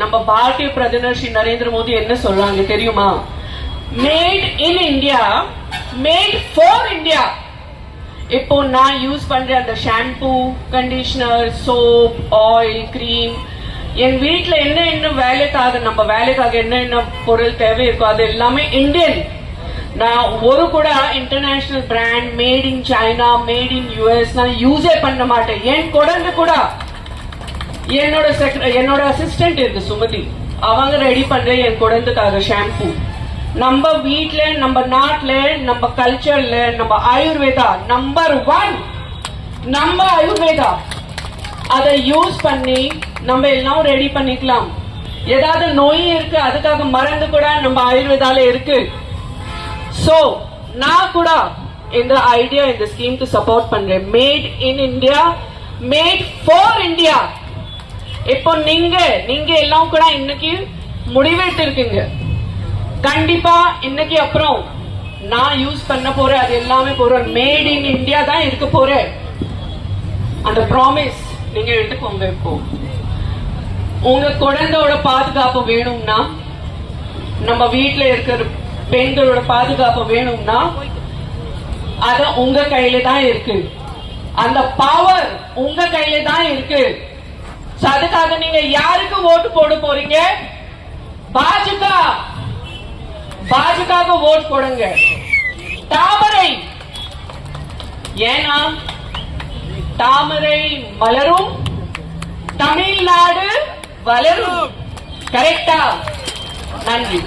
நம்ம பாரதிய பிரதமர் ஸ்ரீ நரேந்திர மோடி என்ன சொல்றாங்க தெரியுமா? Made in India, made for India. இப்போ நான் யூஸ் பண்ற அந்த shampoo, conditioner, soap, oil, cream, என் வீட்டுல என்ன வேலைக்காக நம்ம வேலைக்காக என்ன பொருள் தேவை இருக்கோ அது எல்லாமே இந்தியன். நான் ஒரு கூட international brand, made in China, made in US நான் யூஸே பண்ண மாட்டேன். என் குழந்தை கூட என்னோட அசிஸ்டன்ட் இருக்கு சுமதி, அவங்க ரெடி பண்ற என் குழந்தைக்காக ஷாம்பூ. நம்ம வீட்ல, நம்ம நாட்டுல, நம்ம கல்ச்சர்ல, நம்ம ஆயுர்வேதா நம்பர் 1, நம்ம ஆயுர்வேதா அதை யூஸ் பண்ணி நம்ம எல்லாம் ரெடி பண்ணிக்கலாம். ஏதாவது நோய் இருக்கு அதுக்காக மருந்து கூட நம்ம ஆயுர்வேதால இருக்கு. சோ நான் கூட இந்த ஐடியா, இந்த ஸ்கீம்க்கு சப்போர்ட் பண்றேன். Mat in India, made for India. இப்போ நீங்க எல்லாம் கூட இன்னைக்கு முடிவெடுத்து இருக்கீங்க. கண்டிப்பா இன்னைக்கு அப்புறம் நான் யூஸ் பண்ண போறேன் அது எல்லாமே போறேன் மேட் இன் இந்தியா தான் இருக்க போறேன். அந்த ப்ராமிஸ் நீங்க எடுத்துக்கோங்க. இப்போ உங்க குழந்தையோட பாதுகாப்பு வேணும்னா, நம்ம வீட்டுல இருக்கிற பெண்களோட பாதுகாப்பு வேணும்னா அது உங்க கையில தான் இருக்கு. அந்த பவர் உங்க கையில தான் இருக்கு. அதுக்காக நீங்க யாருக்கு ஓட்டு போட போறீங்க? பாஜக ஓட் போடுங்க. தாமரை, ஏன்னா தாமரை மலரும், தமிழ்நாடு வளரும். கரெக்டா? நன்றி.